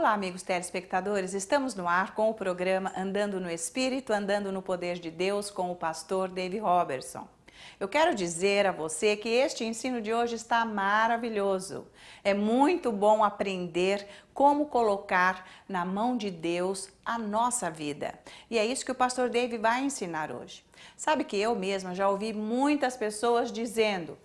Olá, amigos telespectadores, estamos no ar com o programa Andando no Espírito, Andando no Poder de Deus com o pastor Dave Robertson. Eu quero dizer a você que este ensino de hoje está maravilhoso. É muito bom aprender como colocar na mão de Deus a nossa vida. E é isso que o pastor Dave vai ensinar hoje. Sabe que eu mesma já ouvi muitas pessoas dizendo: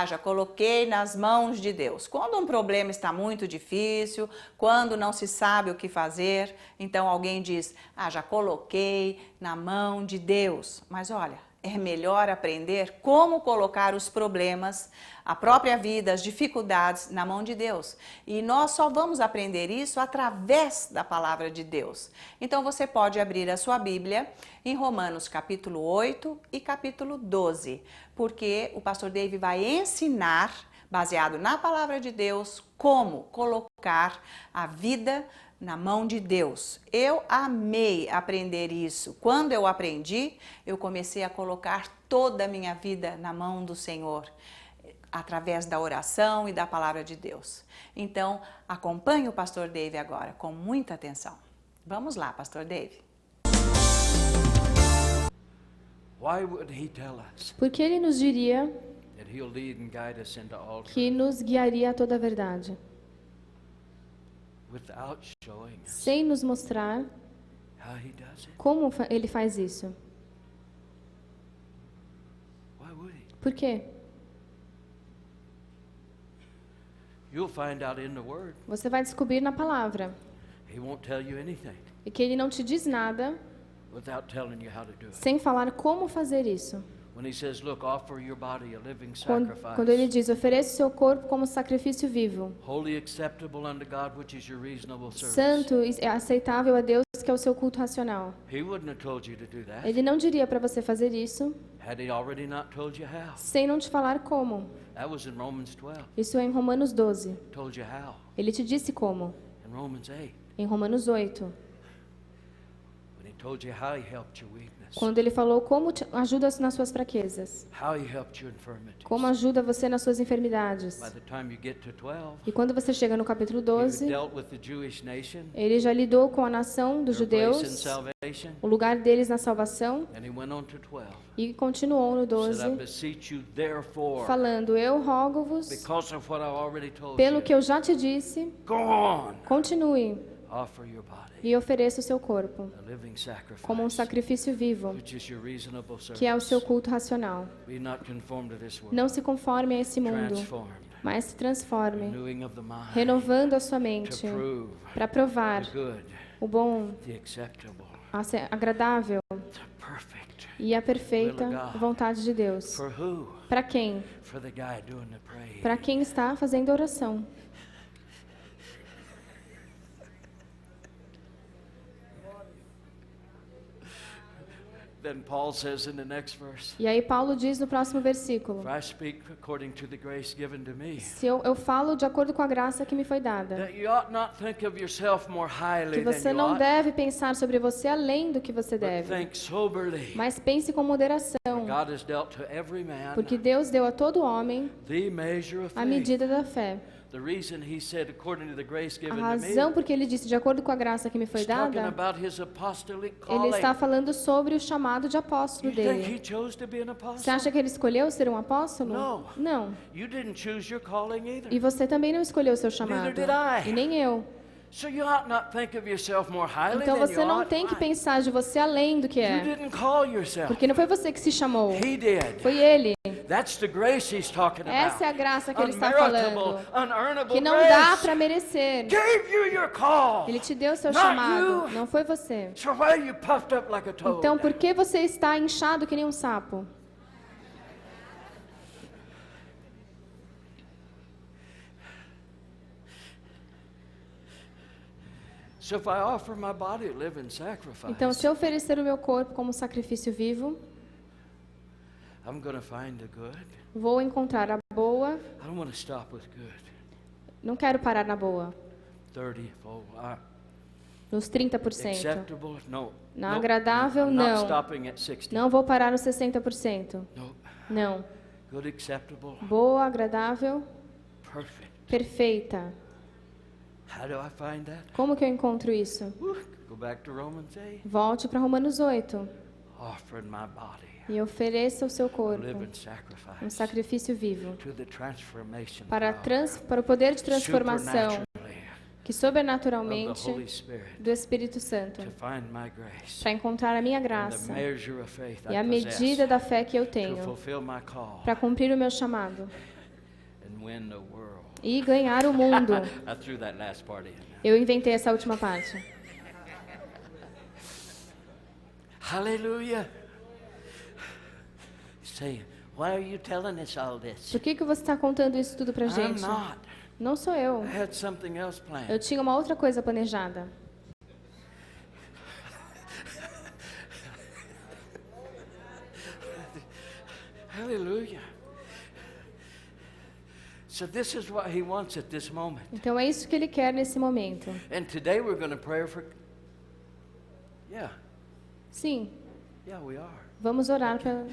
já coloquei nas mãos de Deus. Quando um problema está muito difícil, quando não se sabe o que fazer, então alguém diz: já coloquei na mão de Deus. Mas olha, é melhor aprender como colocar os problemas, a própria vida, as dificuldades na mão de Deus. E nós só vamos aprender isso através da palavra de Deus. Então você pode abrir a sua Bíblia em Romanos capítulo 8 e capítulo 12, porque o pastor Dave vai ensinar, baseado na palavra de Deus, como colocar a vida na mão de Deus. Eu amei aprender isso. Quando eu aprendi, eu comecei a colocar toda a minha vida na mão do Senhor, através da oração e da palavra de Deus. Então, acompanhe o pastor Dave agora com muita atenção. Vamos lá, pastor Dave. Porque ele nos diria que nos guiaria a toda a verdade, sem nos mostrar como ele faz isso. Por quê? Você vai descobrir na palavra. E que ele não te diz nada sem falar como fazer isso. Quando ele diz: ofereça o seu corpo como sacrifício vivo, santo e aceitável a Deus, que é o seu culto racional. Ele não diria para você fazer isso sem não te falar como. Isso é em Romanos 12. Ele te disse como. Em Romanos 8. Quando ele falou como te ajuda nas suas fraquezas, como ajuda você nas suas enfermidades. E quando você chega no capítulo 12, ele já lidou com a nação dos judeus, o lugar deles na salvação, e continuou no 12, falando: eu rogo-vos, pelo que eu já te disse, continue e ofereça o seu corpo como um sacrifício vivo, que é o seu culto racional. Não se conforme a esse mundo, mas se transforme, renovando a sua mente, para provar o bom, agradável e a perfeita vontade de Deus. Para quem? Para quem está fazendo a oração. E aí Paulo diz no próximo versículo: se eu falo de acordo com a graça que me foi dada, que você não deve pensar sobre você além do que você deve, mas pense com moderação, porque Deus deu a todo homem a medida da fé. A razão porque ele disse de acordo com a graça que me foi dada, ele está falando sobre o chamado de apóstolo dele. Você acha que ele escolheu ser um apóstolo? Não. E você também não escolheu o seu chamado. E nem eu. Então você não tem que pensar de você além do que é. Porque não foi você que se chamou. Foi ele. Essa é a graça que ele está falando, que não dá para merecer. Ele te deu o seu chamado, não foi você. Então por que você está inchado que nem um sapo? Então se eu oferecer o meu corpo como sacrifício vivo, vou encontrar a boa. Não quero parar na boa. Nos 30%. Na agradável, não. Não vou parar nos 60%. Não. Boa, agradável, perfeita. How do I find that? Como que eu encontro isso? Go back to Romans 8. Volte para Romanos 8. Offering my body. E ofereça o seu corpo, um Sacrifice sacrifício vivo, to the transformation para o poder de transformação supernaturally que of sobrenaturamente the Holy Spirit do Espírito Santo, to find my grace para encontrar a minha and the graça measure of faith e I a possess medida da fé que eu to tenho fulfill my call para cumprir o meu chamado and win the world. e ganhar o mundo. I threw that last part in. Eu inventei essa última parte. Hallelujah. Say, why are you telling us all this? Por que você está contando isso tudo pra I'm gente? not. Não sou eu. I had something else planned. Eu tinha uma outra coisa planejada. Hallelujah. So this is what he wants at this moment. Então é isso que ele quer nesse momento. And today we're going to pray for Sim, Yeah, we are. vamos orar pela...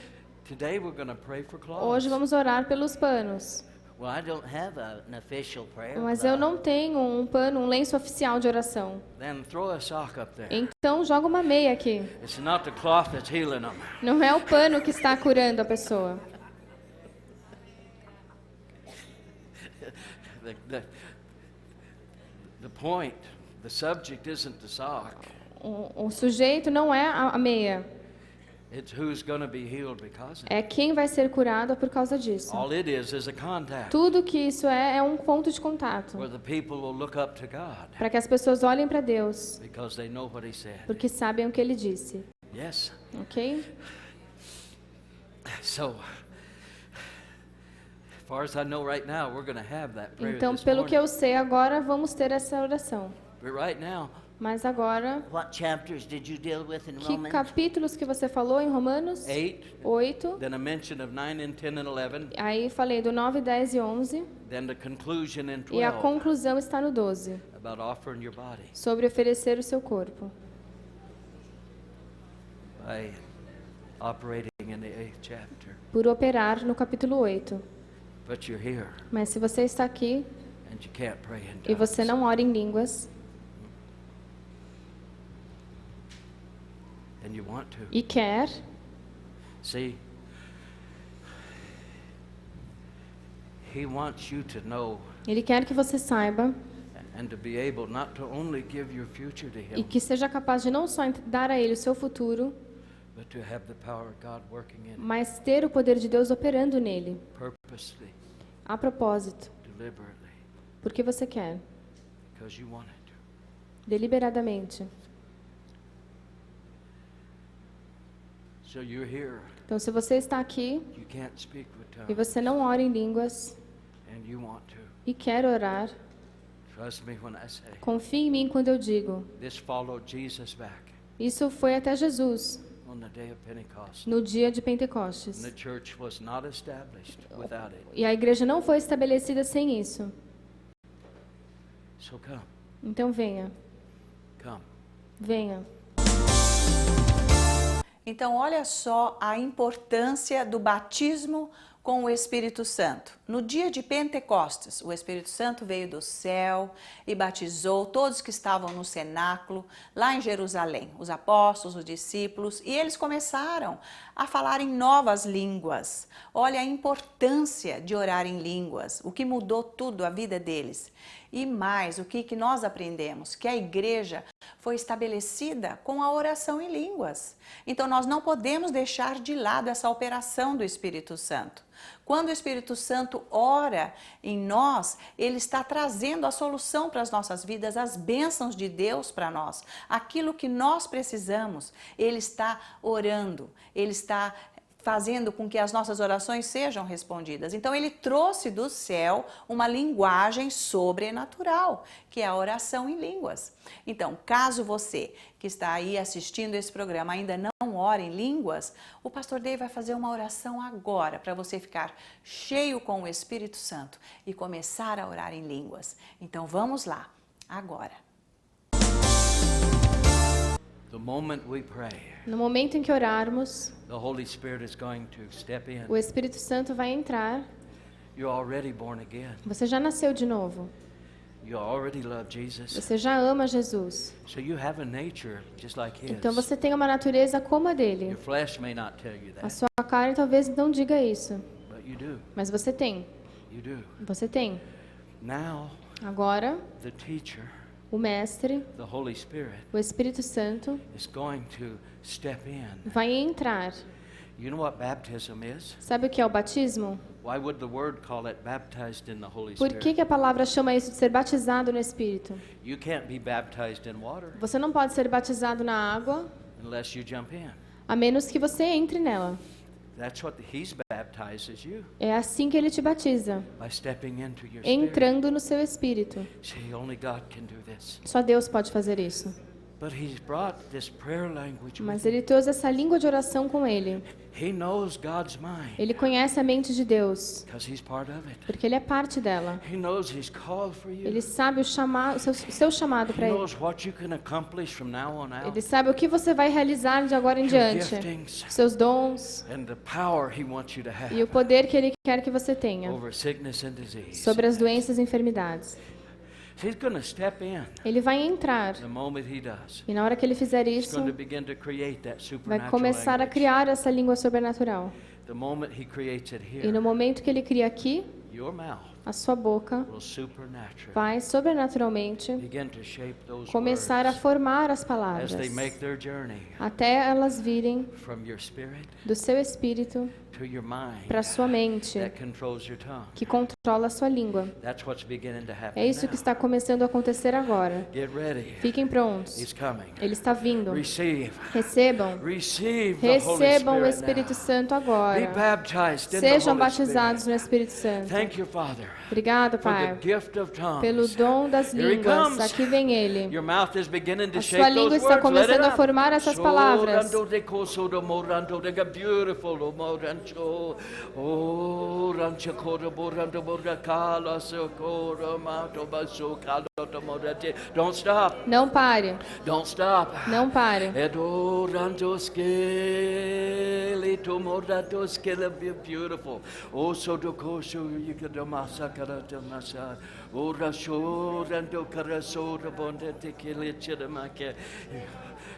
Today we're going to pray for cloths. Hoje vamos orar pelos panos. Well, I don't have an official prayer. Mas eu não tenho um pano, um lenço oficial de oração. Then throw a sock up there. Então joga uma meia aqui. It's not the cloth that's healing them. Não é o pano que está curando a pessoa. The point, the subject isn't the sock. O sujeito não é a meia. It's who's going to be healed because of it. É quem vai ser curado por causa disso. All it is a contact Tudo que isso é um ponto de contato. where the people will look up to God Para que as pessoas olhem para Deus. because they know what he said. Porque sabem o que ele disse. Yes. Ok? So, as far as I know right now, we're going to have that prayer Então, this pelo que morning. eu sei agora, vamos ter essa oração. But right now, Mas agora, What chapters did you deal with in que Romans? capítulos que você falou em Romanos? 8, 8. then a mention of 9 and 10 and 11, Aí falei do 9, 10 e 11. then the conclusion in E a 12 conclusão está no 12. about offering your body Sobre oferecer o seu corpo. by operating in the 8th chapter. Por operar no capítulo 8. But you're here Mas se você está aqui and you can't pray in e você tongues. não ora em línguas And you want to. e quer, See, he wants you to know ele quer que você saiba and to be able not to only give your future to e him, que seja capaz de não só dar a ele o seu futuro, but to have the power of God working in mas ter o poder de Deus operando nele, purposely, a propósito, deliberately, porque você quer, because you want it. deliberadamente. So you're here, Então, se você está aqui you can't speak with e tongues, você não ora em línguas and you want to. e quer orar, Trust me when I say, confie em mim quando eu digo. this followed Jesus back Isso foi até Jesus, on the day of Pentecost. no dia de And Pentecostes. the church was not established without it. E a igreja não foi estabelecida sem isso. So come, Então venha, come. venha. Então, olha só a importância do batismo com o Espírito Santo. No dia de Pentecostes, o Espírito Santo veio do céu e batizou todos que estavam no cenáculo, lá em Jerusalém, os apóstolos, os discípulos, e eles começaram a falar em novas línguas. Olha a importância de orar em línguas, o que mudou tudo a vida deles. E mais, o que nós aprendemos? Que a igreja foi estabelecida com a oração em línguas. Então, nós não podemos deixar de lado essa operação do Espírito Santo. Quando o Espírito Santo ora em nós, ele está trazendo a solução para as nossas vidas, as bênçãos de Deus para nós. Aquilo que nós precisamos, ele está orando, ele está fazendo com que as nossas orações sejam respondidas. Então, ele trouxe do céu uma linguagem sobrenatural, que é a oração em línguas. Então, caso você que está aí assistindo esse programa ainda não ora em línguas, o pastor Dave vai fazer uma oração agora para você ficar cheio com o Espírito Santo e começar a orar em línguas. Então, vamos lá, agora. The moment we pray, No momento em que orarmos, the Holy Spirit is going to step in. o Espírito Santo vai entrar. You're already born again. Você já nasceu de novo. You already love Jesus. Você já ama Jesus. So you have a nature just like his. Então você tem uma natureza como a dele. Your flesh may not tell you A that, sua carne talvez não diga isso, but you do. mas você tem. You do. Você tem. Now, Agora, the teacher, o Mestre, the Holy Spirit, o Espírito Santo, is going to step in. vai entrar. You know what baptism is? Sabe o que é o batismo? Why would the word call it baptized in the Holy Por Spirit? que a palavra chama isso de ser batizado no Espírito? You can't be baptized in water Você não pode ser batizado na água unless you jump in. a menos que você entre nela. That's what he's baptizes you, É assim que ele te batiza, by stepping into your spirit. entrando no seu espírito. See, only God can do this. Só Deus pode fazer isso. But he's brought this prayer language with Mas him. ele trouxe essa língua de oração com ele. He knows God's mind Ele conhece a mente de Deus, because he's part of it. porque ele é parte dela. He knows he's called for you. Ele sabe o seu chamado He para ele. knows what you can accomplish from now on out. Ele sabe o que você vai realizar de agora em Your diante. giftings Seus dons and the power he wants you to have e o poder que ele quer que você tenha over sickness and disease. sobre as doenças e enfermidades. He's going to step in Ele vai entrar the moment he does. e na hora que ele fizer He's isso, going to begin to create that vai supernatural começar a language. criar essa língua sobrenatural. The moment he creates it E here, no momento que ele cria aqui, your mouth a sua boca will supernaturally vai sobrenaturalmente begin to shape those começar a words formar as as palavras, they make their journey até elas virem from your spirit do seu espírito to your mind para a sua mente, that controls your tongue. que controla a sua língua. That's what's beginning to happen É isso que now. está começando a acontecer agora. Get ready. Fiquem prontos. He's coming. Ele está vindo. Receive. Recebam. Receive the Holy Recebam o Spirit Espírito now. Santo Be agora. baptized in the Sejam Holy batizados Spirit. no Espírito Santo. Thank you, Father, Obrigado, for the Pai, gift of tongues. pelo dom das Here he línguas. comes. Aqui vem Ele. Your mouth is beginning to A shape sua língua those está words. Let it começando a out. formar essas palavras. Sorando de coso do morando de beautiful do morancho. Oh, rancho coro morando moracala socorro mato basso caldo do morante. Don't stop. Não pare. Don't stop. Não pare. Edo rancho skele to morando skele beautiful. Oh, so do coso you could massacre to massa. Oh, rasho rando caraso do bonde te kile chidamake.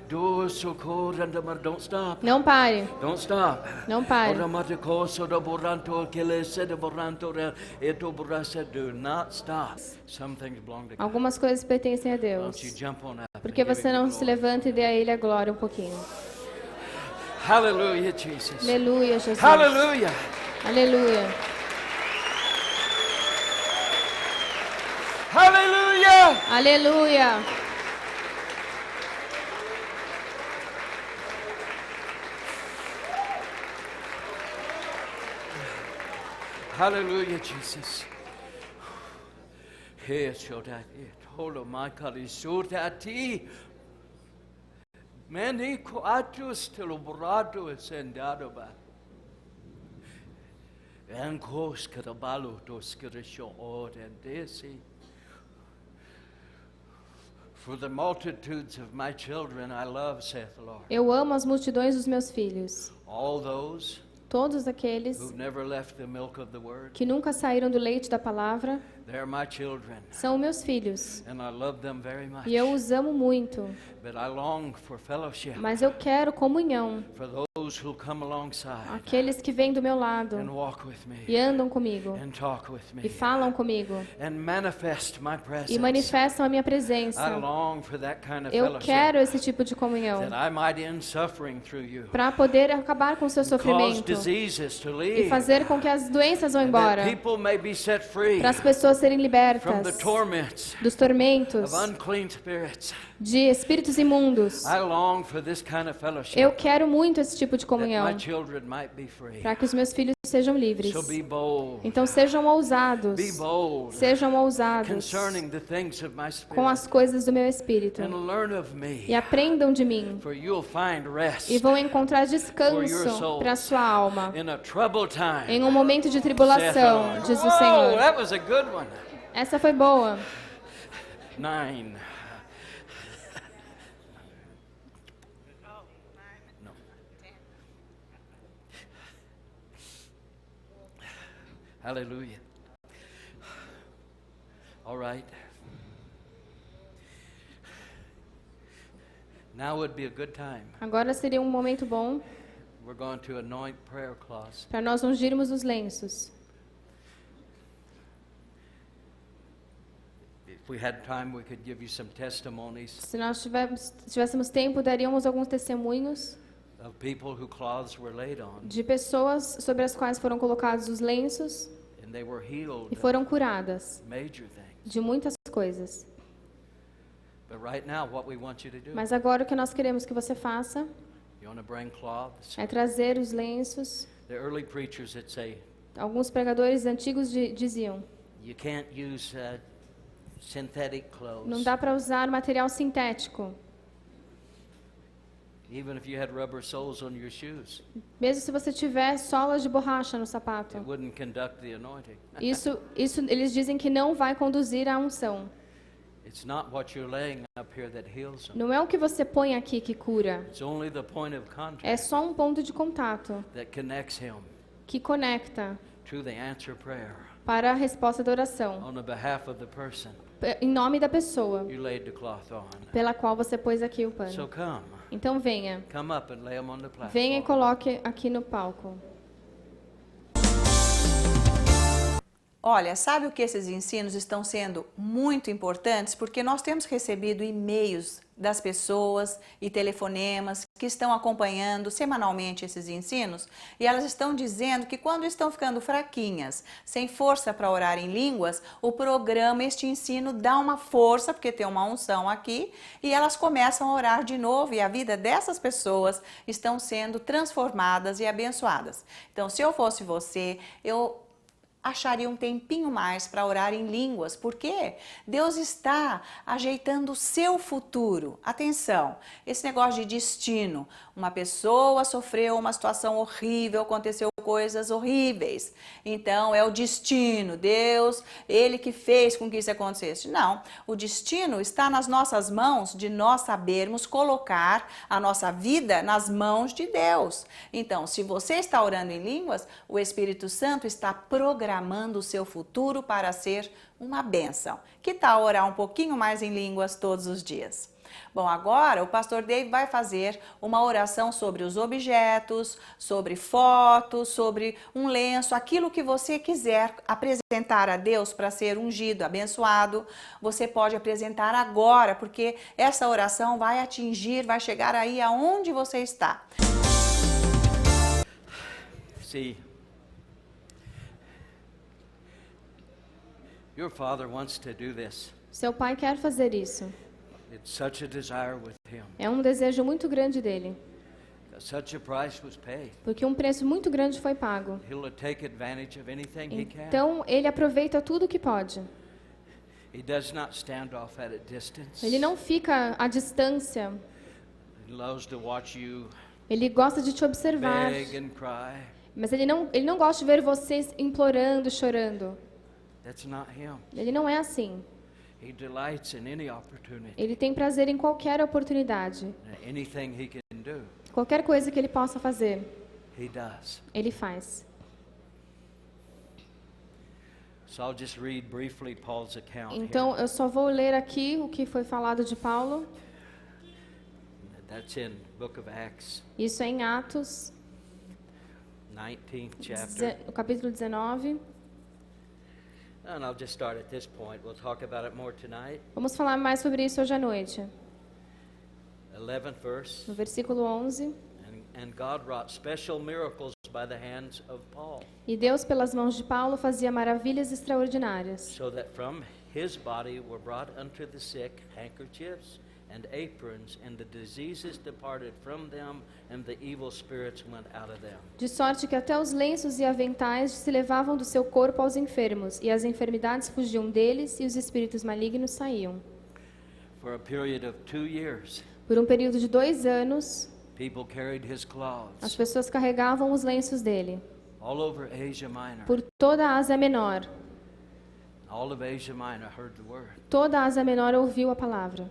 Do socorro and don't stop. Não pare. Don't stop. Não pare. Ora maticoso do boranto kile sede boranto eto borasa. Do not stop. Some things belong to God. Algumas coisas pertencem a Why Deus. don't you jump on up? Por que and give você him não the se glory? levanta e dê a Ele a glória um pouquinho? Hallelujah, Jesus. Aleluia, Jesus. Hallelujah. Aleluia. Hallelujah. Aleluia. Hallelujah, Jesus. Here, Shodat, Holo Makali Sotati. Many coatus telobrado sendado ba. And cos carabalo dos carisho od and desi. For the multitudes of my children I love, saith the Lord. Eu amo as multidões dos meus filhos. All those Todos aqueles who've never left the milk of the word, que nunca saíram do leite da palavra they're my children. são meus filhos. And I love them very much. E eu os amo muito. But I long for fellowship, Mas eu quero comunhão. for those who come alongside Aqueles que vêm do meu and lado walk with e me andam comigo and talk with e me falam comigo and manifest my e presence. manifestam a minha I presença. long for that kind of Eu fellowship, quero esse tipo de comunhão that I might end suffering through you, para poder acabar com o seu cause sofrimento diseases to e leave, fazer com que as doenças vão and embora, that people may be set free para as pessoas serem from the libertas torments dos tormentos of unclean spirits. de espíritos imundos. I long for this kind of fellowship, Eu quero muito esse tipo de that my comunhão children might be free. para que os meus filhos sejam livres. So be bold. Então sejam ousados. Be bold Sejam ousados concerning the things of my spirit, com as coisas do meu espírito and learn of me, e aprendam de mim for you'll find rest e vão encontrar descanso para a sua alma in a troubled time. em um momento de saith the tribulação, Lord. diz o Whoa, Senhor. that was a good one. Essa foi boa. 9. No. Hallelujah. All right. Now would be a good time. Agora seria um momento bom We're going to anoint prayer cloths. para nós ungirmos os lenços. If we had time, we could give you some testimonies Se nós tivéssemos tempo, daríamos alguns testemunhos of people who cloths were laid on de pessoas sobre as quais foram colocados os lenços and they were healed e foram curadas of major things. de muitas coisas. But right now, what we want you to do, Mas agora o que nós queremos que você faça you want to bring cloths. é trazer os lenços. The early preachers that say Alguns pregadores antigos diziam: you can't use synthetic clothes. não dá para usar material sintético. Even if you had rubber soles on your shoes, Mesmo se você tiver solas de borracha no sapato. it wouldn't conduct the anointing. Isso eles dizem que não vai conduzir à unção. It's not what you're laying up here that heals them. Não é o que você põe aqui que cura. It's only the point of contact É só um ponto de contato that connects him que conecta to the answer prayer para a resposta da oração, on the behalf of the person em nome da pessoa you laid the cloth on. pela qual você pôs aqui o So pano. come Então venha. up and lay them on the platform. Venha e coloque aqui no palco. Olha, sabe o que esses ensinos estão sendo muito importantes? Porque nós temos recebido e-mails das pessoas e telefonemas que estão acompanhando semanalmente esses ensinos e elas estão dizendo que quando estão ficando fraquinhas, sem força para orar em línguas, o programa, este ensino dá uma força, porque tem uma unção aqui, e elas começam a orar de novo e a vida dessas pessoas estão sendo transformadas e abençoadas. Então, se eu fosse você, eu acharia um tempinho mais para orar em línguas, porque Deus está ajeitando o seu futuro. Atenção, esse negócio de destino, uma pessoa sofreu uma situação horrível, aconteceu coisas horríveis, então é o destino, Deus, Ele que fez com que isso acontecesse. Não, o destino está nas nossas mãos, de nós sabermos colocar a nossa vida nas mãos de Deus. Então, se você está orando em línguas, o Espírito Santo está programando o seu futuro para ser uma bênção. Que tal orar um pouquinho mais em línguas todos os dias? Bom, agora o pastor Dave vai fazer uma oração sobre os objetos, sobre fotos, sobre um lenço, aquilo que você quiser apresentar a Deus para ser ungido, abençoado, você pode apresentar agora, porque essa oração vai atingir, vai chegar aí aonde você está. See, your father wants to do this. Seu pai quer fazer isso. It's such a desire with him. É um desejo muito grande dele, Such a price was paid. porque um preço muito grande foi pago. He'll take advantage of anything he can. Então, ele aproveita tudo que pode. He does not stand off at a distance. Ele não fica à distância. He loves to watch you Ele gosta de te observar. beg and cry. Mas ele não gosta de ver vocês implorando, chorando. That's not him. Ele não é assim. He delights in any opportunity. Ele tem prazer em qualquer oportunidade. Anything he can do, Qualquer coisa que ele possa fazer, he does. ele faz. So I'll just read briefly Paul's account Então, eu só vou ler aqui o que foi falado de Paulo. here. That's in Book of Acts, Isso é em Atos, 19th chapter. no capítulo 19. And I'll just start at this point. We'll talk about it more tonight. Vamos falar mais sobre isso hoje à noite. 11th verse. No versículo 11. And God wrought special miracles by the hands of Paul, E Deus, pelas mãos de Paulo, fazia maravilhas extraordinárias, so that from his body were brought unto the sick handkerchiefs and aprons, and the diseases departed from them, and the evil spirits went out of them. de sorte que até os lenços e aventais se levavam do seu corpo aos enfermos, e as enfermidades fugiam deles, e os espíritos malignos saíam. For a period of 2 years, Por um período de 2 anos, people carried his as cloths pessoas carregavam os lenços dele, all over Asia Minor. por toda a Ásia Menor. All of Asia Minor heard the word. Toda a Ásia Menor ouviu a palavra.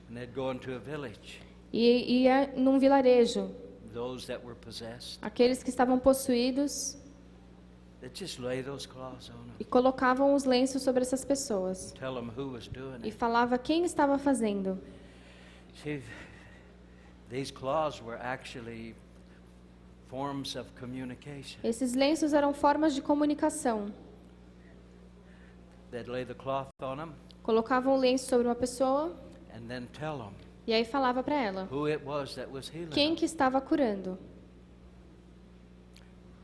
And they'd go into a village, E ia num vilarejo. those that were possessed, Aqueles que estavam possuídos, they'd just lay those cloths on them, e colocavam os lenços sobre essas pessoas. tell them who was doing E it. falava quem estava fazendo. See, These cloths were actually forms of communication. Esses lenços eram formas de comunicação. They'd lay the cloth on them. Colocavam o lenço sobre uma pessoa. And then tell them. E aí falava para ela. Who it was that was healing. Quem que estava curando?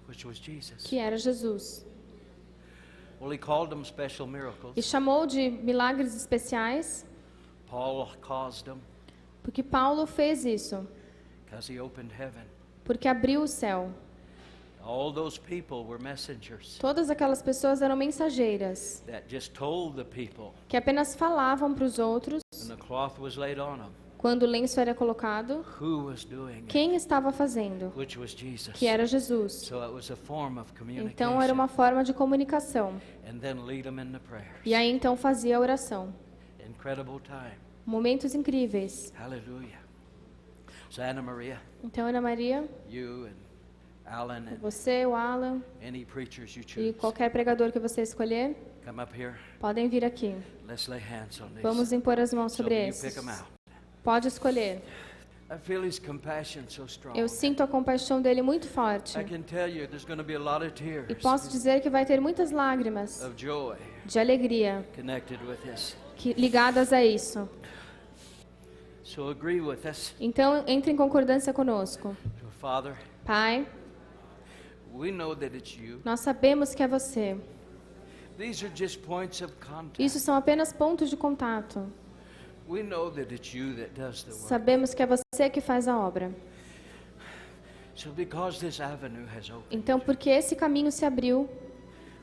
Which was Jesus. Que era Jesus. Well, he called them special miracles. E chamou de milagres especiais. Paul caused them. Porque Paulo fez isso. Because he opened heaven. Porque abriu o céu. All those people were messengers. Todas aquelas pessoas eram mensageiras. That just told the people. Que apenas falavam para os outros. When the cloth was laid on them. Quando o lenço era colocado. Who was doing quem it? Estava fazendo? Which was Jesus. Que era Jesus. So it was a form of communication. Então era uma forma de comunicação. And then lead them in the prayers. E aí então fazia a oração. Incredible time. Momentos incríveis. Hallelujah. So Ana Maria. Então Ana Maria. You and Alan and você, o Alan. Any preachers you choose. E qualquer pregador que você escolher. Come up here. Podem vir aqui. Let's lay hands on these. Vamos impor as mãos sobre you esses. pick them out. Pode escolher. I feel his compassion so strong. Eu sinto a compaixão dele muito forte. I can tell you there's going to be a lot of tears. E posso dizer que vai ter muitas lágrimas of joy de alegria connected with this. Ligadas a isso. So agree with us. Então entre em concordância conosco. So, Father, Pai, we know that it's you. Nós sabemos que é você. These are just points of contact. Isso são apenas pontos de contato. We know that it's you that does the work. Sabemos que é você que faz a obra. So because this avenue has opened, então, porque esse caminho se abriu,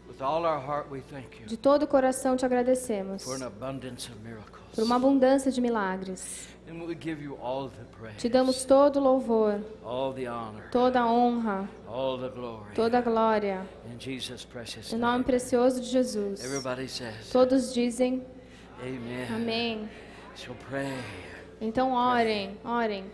with all our heart we thank you de todo o coração te agradecemos for an abundance of miracles. Por uma abundância de milagres. And we give you all the praise, te damos todo o louvor, all the honor, toda a honra, all the glory, toda a glória. in Jesus' precious Em nome precioso de Jesus. Everybody says, todos dizem Amen. Amém. So pray. Então orem, orem.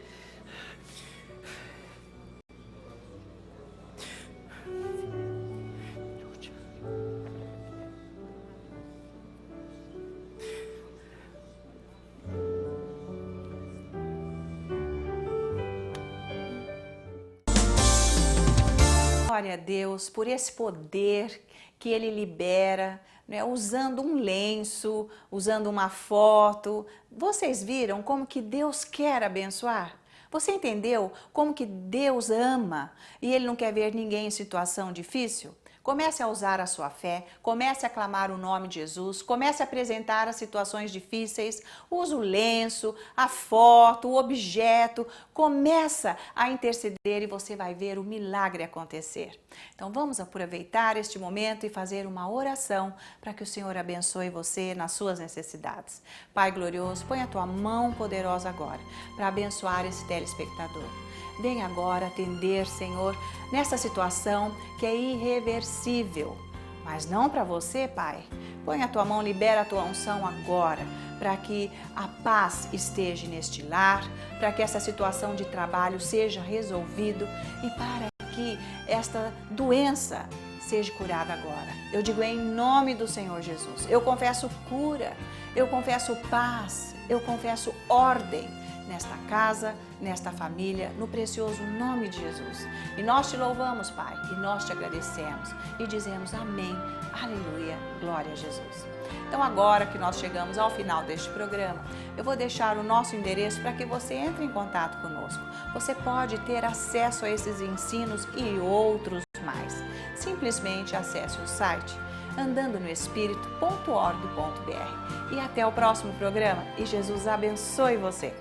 Glória a Deus por esse poder que Ele libera, né, usando um lenço, usando uma foto. Vocês viram como que Deus quer abençoar? Você entendeu como que Deus ama e Ele não quer ver ninguém em situação difícil? Comece a usar a sua fé, comece a clamar o nome de Jesus, comece a apresentar as situações difíceis, use o lenço, a foto, o objeto, começa a interceder e você vai ver o milagre acontecer. Então vamos aproveitar este momento e fazer uma oração para que o Senhor abençoe você nas suas necessidades. Pai glorioso, põe a tua mão poderosa agora para abençoar esse telespectador. Vem agora atender, Senhor, nessa situação que é irreversível. Mas não para você, Pai. Põe a tua mão, libera a tua unção agora, para que a paz esteja neste lar, para que essa situação de trabalho seja resolvida e para que esta doença seja curada agora. Eu digo em nome do Senhor Jesus. Eu confesso cura, eu confesso paz, eu confesso ordem nesta casa, nesta família, no precioso nome de Jesus. E nós te louvamos, Pai, e nós te agradecemos e dizemos amém, aleluia, glória a Jesus. Então agora que nós chegamos ao final deste programa, eu vou deixar o nosso endereço para que você entre em contato conosco. Você pode ter acesso a esses ensinos e outros mais. Simplesmente acesse o site andandonoespirito.org.br. E até o próximo programa e Jesus abençoe você.